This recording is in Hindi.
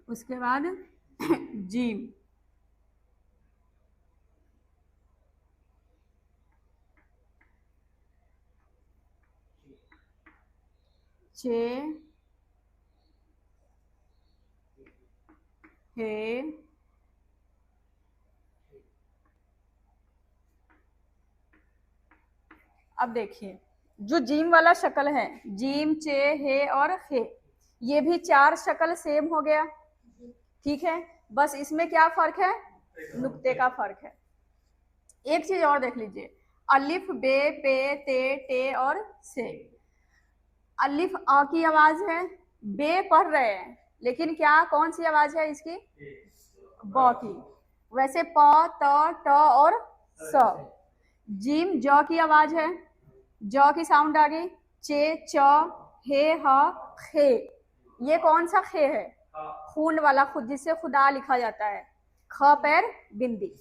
उसके बाद जीम, चे, हे, अब देखिए जो जीम वाला शक्ल है, जीम, चे, हे और हे, ये भी चार शक्ल सेम हो गया, ठीक है। बस इसमें क्या फर्क है, नुक्ते का फर्क है। एक चीज और देख लीजिए, अलिफ, बे, पे, ते, टे और से। अलिफ अ की आवाज है, बे पढ़ रहे हैं, लेकिन क्या कौन सी आवाज है इसकी, ब की। वैसे प, त, ट और स। जीम ज की आवाज है, ज की साउंड आ गई, चे, च, हे, ह, खे। ये कौन सा खे है, खून वाला, खुद जिससे खुदा लिखा जाता है, ख पैर बिंदी।